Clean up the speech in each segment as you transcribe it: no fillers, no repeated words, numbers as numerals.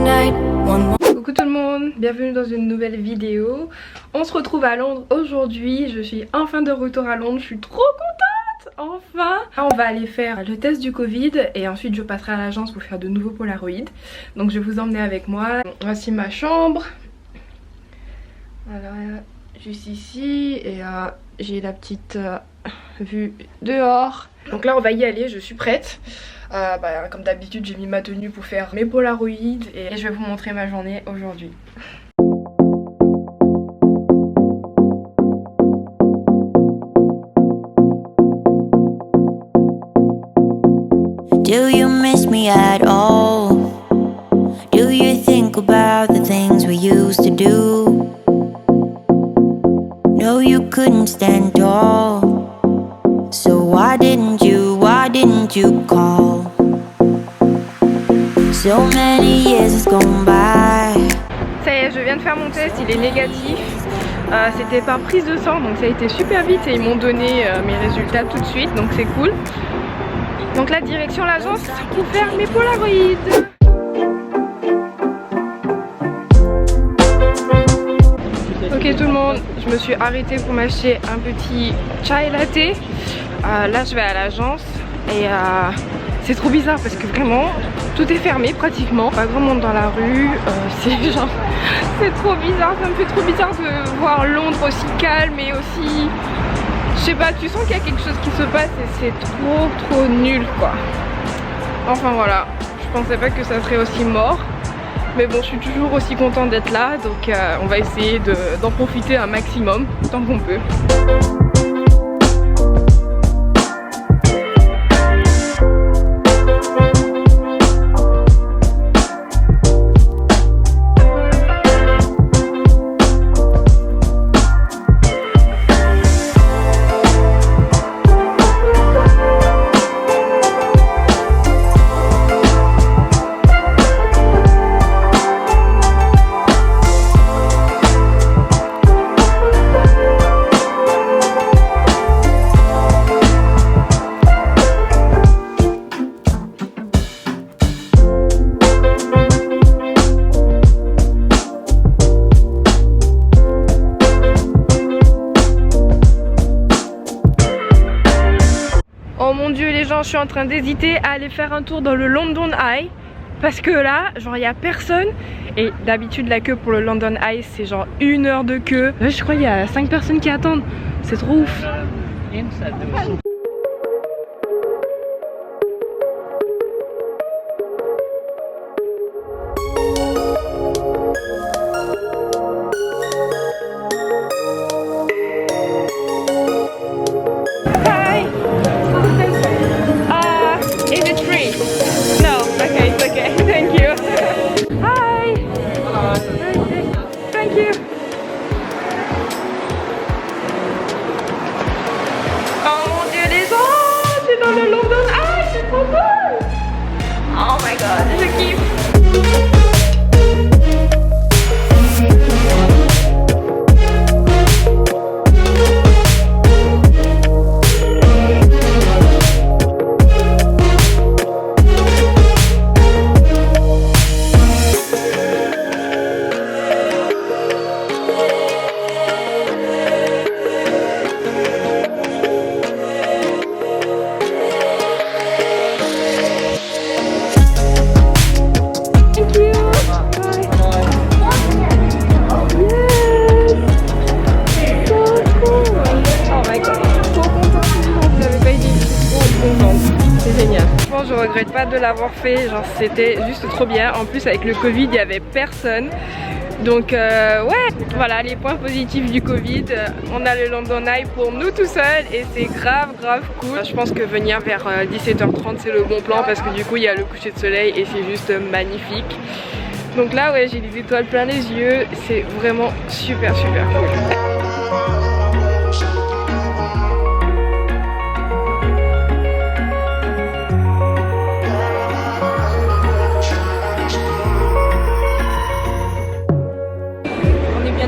night, one more. Coucou tout le monde, bienvenue dans une nouvelle vidéo. On se retrouve à Londres aujourd'hui, je suis enfin de retour à Londres, je suis trop contente, enfin. On va aller faire le test du Covid et ensuite je passerai à l'agence pour faire de nouveaux Polaroids. Donc je vais vous emmener avec moi. Voici ma chambre. Voilà, juste ici et j'ai la petite vue dehors. Donc là on va y aller, je suis prête. Comme d'habitude j'ai mis ma tenue pour faire mes Polaroids et je vais vous montrer ma journée aujourd'hui. Do you miss me at all? Do you think about the things we used to do? No, you couldn't stand tall. So why didn't you call? So many years has gone by. Ça y est, je viens de faire mon test, il est négatif. C'était par prise de sang, donc ça a été super vite et ils m'ont donné mes résultats tout de suite, donc c'est cool. Donc la direction l'agence pour faire mes Polaroids. Ok tout le monde, je me suis arrêtée pour m'acheter un petit chai latte. Là je vais à l'agence et c'est trop bizarre parce que vraiment tout est fermé pratiquement. Pas grand monde dans la rue, c'est trop bizarre, ça me fait trop bizarre de voir Londres aussi calme et aussi... Je sais pas, tu sens qu'il y a quelque chose qui se passe et c'est trop nul quoi. Enfin voilà, je pensais pas que ça serait aussi mort. Mais bon, je suis toujours aussi contente d'être là, donc on va essayer d'en profiter un maximum, tant qu'on peut. Oh mon dieu les gens, je suis en train d'hésiter à aller faire un tour dans le London Eye. Parce que là, genre il n'y a personne. Et d'habitude la queue pour le London Eye c'est genre 1 heure de queue. Là je crois qu'il y a 5 personnes qui attendent. C'est trop ouf. Je regrette pas de l'avoir fait, genre c'était juste trop bien. En plus avec le Covid il y avait personne. Donc ouais, voilà les points positifs du Covid. On a le London Eye pour nous tout seuls et c'est grave cool. Je pense que venir vers 17h30 c'est le bon plan parce que du coup il y a le coucher de soleil et c'est juste magnifique. Donc là ouais, j'ai des étoiles plein les yeux, c'est vraiment super cool.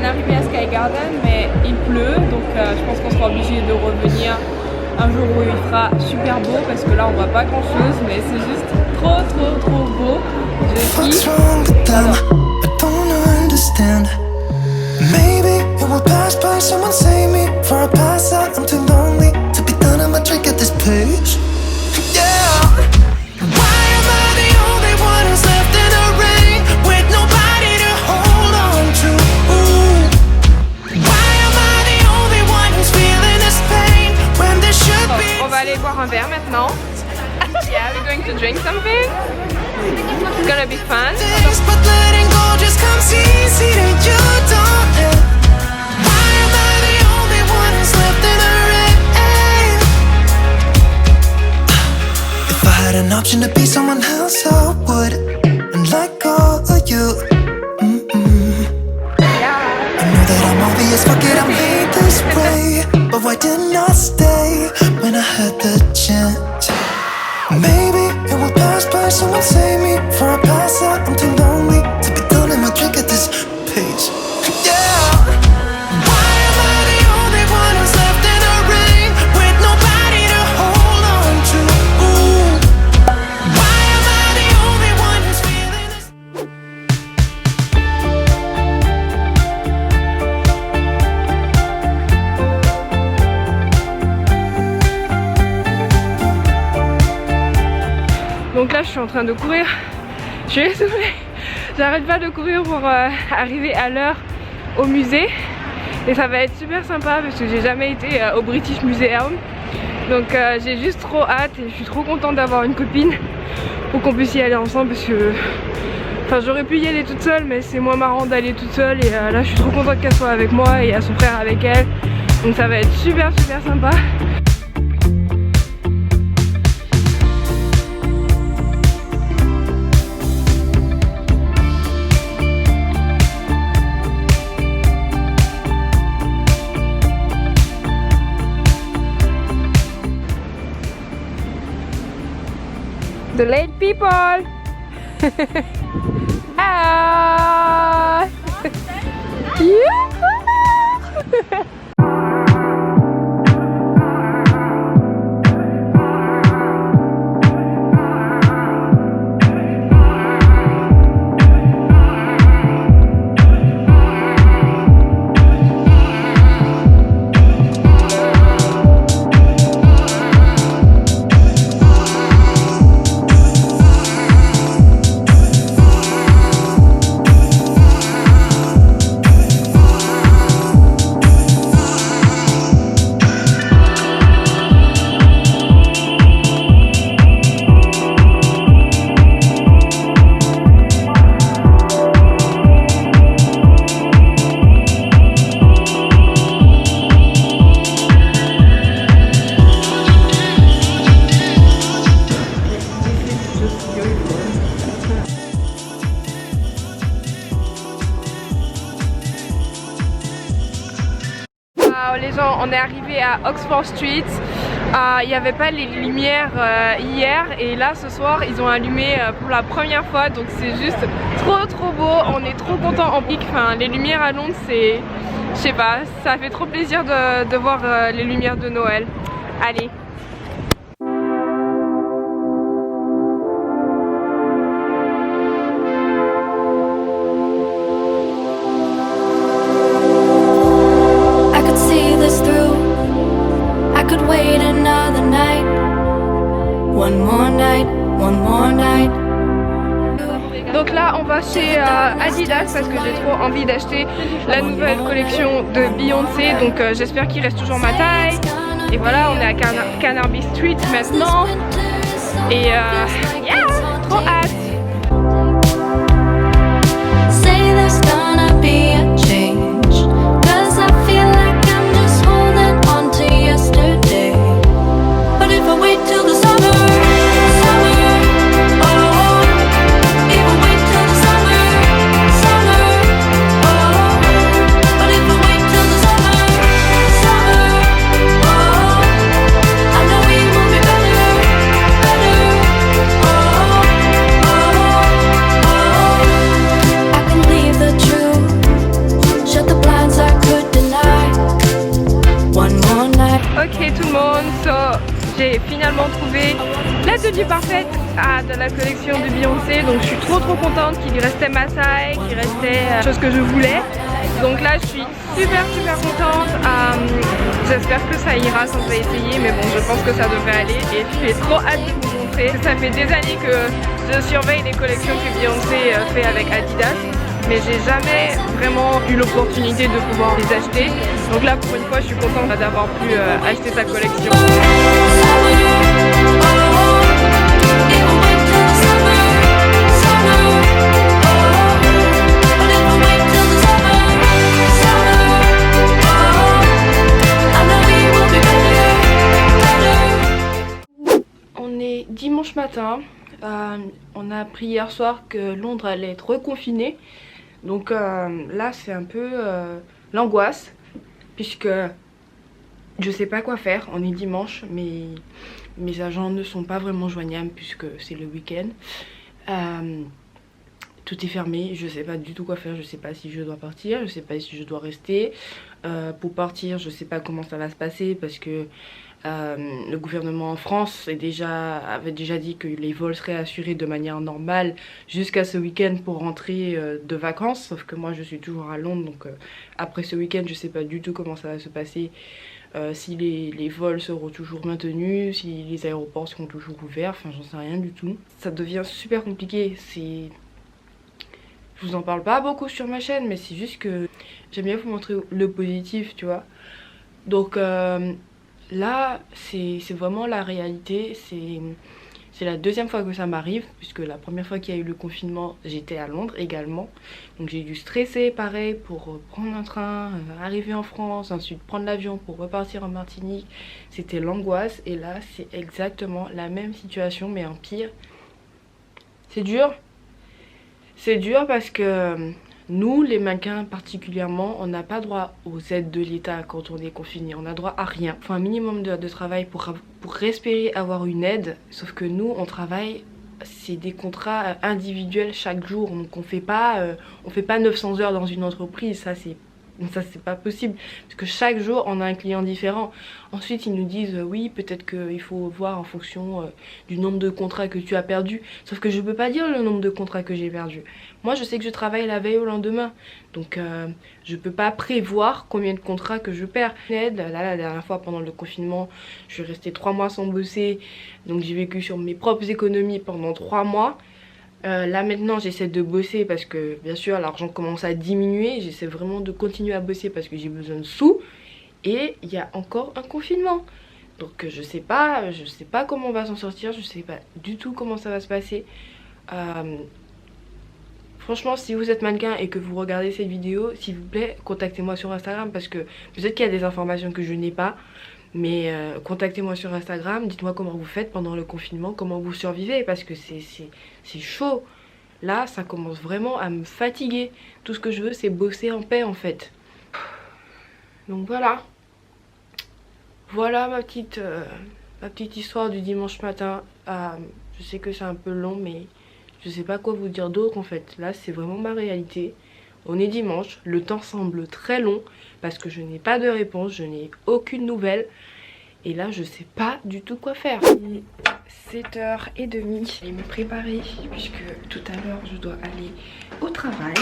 Arrivé à Sky Garden mais il pleut donc je pense qu'on sera obligé de revenir un jour où il fera super beau parce que là on voit pas grand chose mais c'est juste trop beau, je kiffe. them. I don't understand. Maybe it will pass by. Someone save me for a pass out. I'm too lonely to be done. I'ma drink at this pace. Yeah. Why am I the only one who's left in the rain with nobody to hold on to? Ooh. Why am I the only one who's feeling this pain when there should be? On va aller boire un verre maintenant. Yeah, we're going to drink something. It's gonna be fun. But letting go just comes easy to you, don't it? Why am I the only one who's left in the rain? If I had an option to be someone else, I would, and let go of you. I know that I'm obvious, fuck it, I'm made this way. But why didn't I stay when I had the chance? Maybe it will pass by. Someone save me for a pass out. I'm too lonely to be done in my drink at this pace. Yeah. Why am I the only one who's left in the rain with nobody to hold on to? Ooh. Why am I the only one who's feeling this? Donc là je suis en train de courir, je suis essoufflée, j'arrête pas de courir pour arriver à l'heure au musée et ça va être super sympa parce que j'ai jamais été au British Museum, donc j'ai juste trop hâte et je suis trop contente d'avoir une copine pour qu'on puisse y aller ensemble parce que j'aurais pu y aller toute seule mais c'est moins marrant d'aller toute seule et là je suis trop contente qu'elle soit avec moi et à son frère avec elle, donc ça va être super sympa. The late people. Ah. Les gens, on est arrivé à Oxford Street, il n'y avait pas les lumières hier et là ce soir ils ont allumé pour la première fois, donc c'est juste trop beau, on est trop content en pic, enfin les lumières à Londres c'est, je sais pas, ça fait trop plaisir de voir les lumières de Noël. Allez. Donc là on va chez Adidas parce que j'ai trop envie d'acheter la nouvelle collection de Beyoncé, donc j'espère qu'il reste toujours ma taille. Et voilà, on est à Carnaby Street maintenant et yeah, trop hâte. Ok tout le monde, j'ai finalement trouvé la tenue parfaite de la collection de Beyoncé, donc je suis trop contente qu'il lui restait ma taille, qu'il restait chose que je voulais. Donc là je suis super contente. J'espère que ça ira sans essayer, mais bon, je pense que ça devrait aller et j'ai trop hâte de vous montrer. Ça fait des années que je surveille les collections que Beyoncé fait avec Adidas, mais j'ai jamais vraiment eu l'opportunité de pouvoir les acheter. Donc là pour une fois je suis contente d'avoir pu acheter sa collection. On est dimanche matin. On a appris hier soir que Londres allait être reconfinée. Donc là c'est un peu l'angoisse, puisque je sais pas quoi faire. On est dimanche, mais mes agents ne sont pas vraiment joignables puisque c'est le week-end. Tout est fermé, je sais pas du tout quoi faire. Je sais pas si je dois partir, je sais pas si je dois rester. Pour partir, je sais pas comment ça va se passer parce que le gouvernement en France avait déjà dit que les vols seraient assurés de manière normale jusqu'à ce week-end pour rentrer de vacances. Sauf que moi je suis toujours à Londres, donc après ce week-end je sais pas du tout comment ça va se passer. Si les vols seront toujours maintenus, si les aéroports seront toujours ouverts, enfin j'en sais rien du tout. Ça devient super compliqué. Je vous en parle pas beaucoup sur ma chaîne, mais c'est juste que j'aime bien vous montrer le positif, tu vois. Donc là c'est vraiment la réalité. C'est la deuxième fois que ça m'arrive, puisque la première fois qu'il y a eu le confinement, j'étais à Londres également. Donc j'ai dû stresser pareil pour prendre un train, arriver en France, ensuite prendre l'avion pour repartir en Martinique. C'était l'angoisse et là c'est exactement la même situation mais en pire. C'est dur. C'est dur parce que nous, les mannequins particulièrement, on n'a pas droit aux aides de l'État quand on est confiné. On n'a droit à rien. Il faut un minimum de travail pour espérer avoir une aide. Sauf que nous, on travaille, c'est des contrats individuels chaque jour. Donc on fait pas 900 heures dans une entreprise. Ça c'est pas possible. Parce que chaque jour, on a un client différent. Ensuite, ils nous disent oui, peut-être qu'il faut voir en fonction du nombre de contrats que tu as perdu. Sauf que je peux pas dire le nombre de contrats que j'ai perdu. Moi, je sais que je travaille la veille au lendemain. Donc, je peux pas prévoir combien de contrats que je perds. Là, la dernière fois, pendant le confinement, je suis restée 3 mois sans bosser. Donc, j'ai vécu sur mes propres économies pendant 3 mois. Là maintenant j'essaie de bosser parce que bien sûr l'argent commence à diminuer. J'essaie vraiment de continuer à bosser parce que j'ai besoin de sous. Et il y a encore un confinement. Donc je sais pas comment on va s'en sortir. Je sais pas du tout comment ça va se passer. Franchement, si vous êtes mannequin et que vous regardez cette vidéo, s'il vous plaît contactez-moi sur Instagram. Parce que peut-être qu'il y a des informations que je n'ai pas. Mais contactez-moi sur Instagram, dites-moi comment vous faites pendant le confinement, comment vous survivez, parce que c'est chaud. Là, ça commence vraiment à me fatiguer. Tout ce que je veux, c'est bosser en paix en fait. Donc voilà. Voilà ma petite histoire du dimanche matin. Je sais que c'est un peu long, mais je sais pas quoi vous dire d'autre en fait. Là, c'est vraiment ma réalité. On est dimanche, le temps semble très long parce que je n'ai pas de réponse, je n'ai aucune nouvelle. Et là, je sais pas du tout quoi faire. 7h30, je vais me préparer puisque tout à l'heure, je dois aller au travail.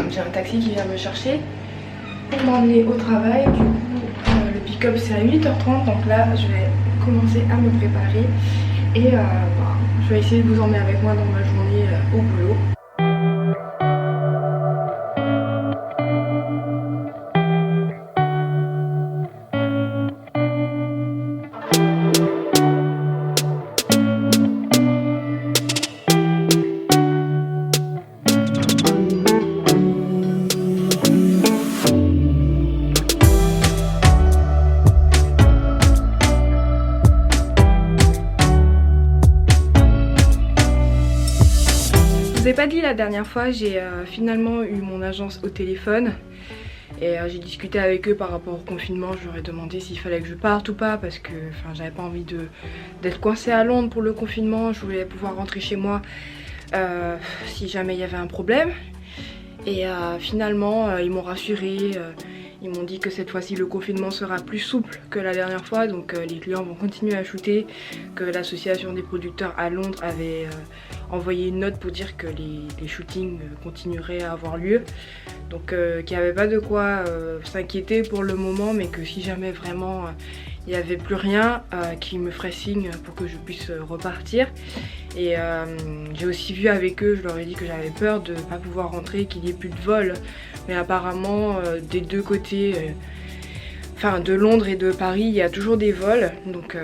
J'ai un taxi qui vient me chercher pour m'emmener au travail. Du coup, le pick-up c'est à 8h30, donc là, je vais commencer à me préparer. Et je vais essayer de vous emmener avec moi dans ma journée au boulot. Je vous ai pas dit la dernière fois, j'ai finalement eu mon agence au téléphone et j'ai discuté avec eux par rapport au confinement. Je leur ai demandé s'il fallait que je parte ou pas parce que j'avais pas envie d'être coincée à Londres pour le confinement. Je voulais pouvoir rentrer chez moi si jamais il y avait un problème. Et finalement ils m'ont rassurée, Ils m'ont dit que cette fois-ci le confinement sera plus souple que la dernière fois, donc les clients vont continuer à shooter, que l'association des producteurs à Londres avait envoyé une note pour dire que les shootings continueraient à avoir lieu. Donc qu'il n'y avait pas de quoi s'inquiéter pour le moment, mais que si jamais vraiment il n'y avait plus rien, qu'ils me feraient signe pour que je puisse repartir. Et j'ai aussi vu avec eux, je leur ai dit que j'avais peur de ne pas pouvoir rentrer, qu'il n'y ait plus de vol. Mais apparemment des deux côtés, enfin de Londres et de Paris, il y a toujours des vols. Donc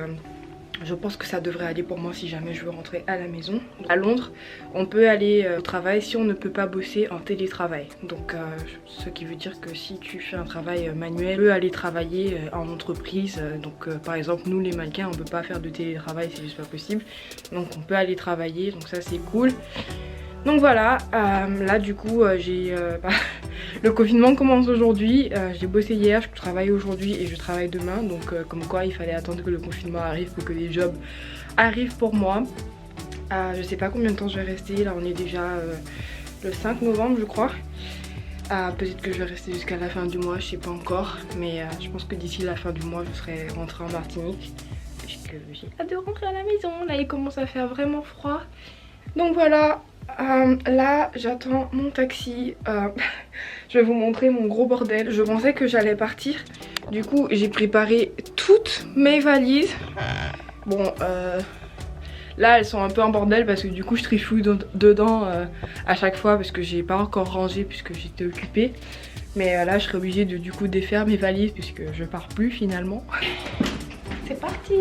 je pense que ça devrait aller pour moi si jamais je veux rentrer à la maison. À Londres, on peut aller au travail si on ne peut pas bosser en télétravail. Donc ce qui veut dire que si tu fais un travail manuel, tu peux aller travailler en entreprise. Donc par exemple, nous les mannequins, on peut pas faire de télétravail, c'est juste pas possible. Donc on peut aller travailler, donc ça c'est cool. Donc voilà, là du coup le confinement commence aujourd'hui, j'ai bossé hier, je travaille aujourd'hui et je travaille demain, donc comme quoi il fallait attendre que le confinement arrive pour que les jobs arrivent pour moi. Je sais pas combien de temps je vais rester, là on est déjà le 5 novembre je crois. Peut-être que je vais rester jusqu'à la fin du mois, je sais pas encore, mais je pense que d'ici la fin du mois je serai rentrée en Martinique. Puisque j'ai hâte de rentrer à la maison, là il commence à faire vraiment froid. Donc voilà. Là j'attends mon taxi, je vais vous montrer mon gros bordel. Je pensais que j'allais partir, du coup j'ai préparé toutes mes valises. Bon là elles sont un peu en bordel parce que du coup je trifouille dedans à chaque fois parce que j'ai pas encore rangé puisque j'étais occupée. Mais là je serai obligée de du coup défaire mes valises puisque je pars plus finalement. C'est parti.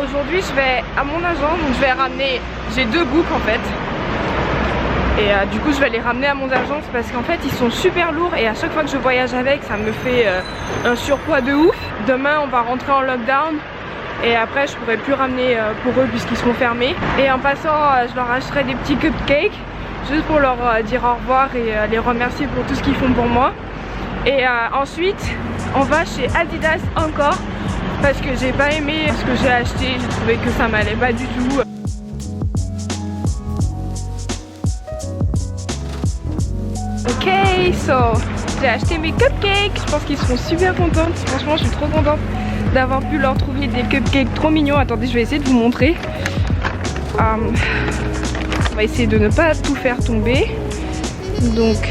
Aujourd'hui je vais à mon agent, donc je vais ramener, j'ai 2 books en fait. Et du coup je vais les ramener à mon agence parce qu'en fait ils sont super lourds et à chaque fois que je voyage avec ça me fait un surpoids de ouf. Demain on va rentrer en lockdown et après je pourrai plus ramener pour eux puisqu'ils seront fermés. Et en passant je leur achèterai des petits cupcakes juste pour leur dire au revoir et les remercier pour tout ce qu'ils font pour moi. Et ensuite on va chez Adidas encore parce que j'ai pas aimé ce que j'ai acheté, j'ai trouvé que ça m'allait pas du tout. Ok, j'ai acheté mes cupcakes, je pense qu'ils seront super contents, franchement je suis trop contente d'avoir pu leur trouver des cupcakes trop mignons. Attendez, je vais essayer de vous montrer. On va essayer de ne pas tout faire tomber. Donc...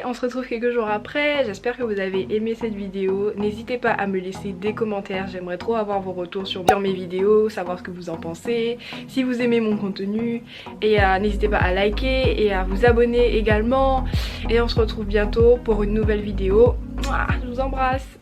on se retrouve quelques jours après, j'espère que vous avez aimé cette vidéo. N'hésitez pas à me laisser des commentaires, j'aimerais trop avoir vos retours sur mes vidéos, savoir ce que vous en pensez, si vous aimez mon contenu. Et n'hésitez pas à liker et à vous abonner également. Et on se retrouve bientôt pour une nouvelle vidéo. Je vous embrasse.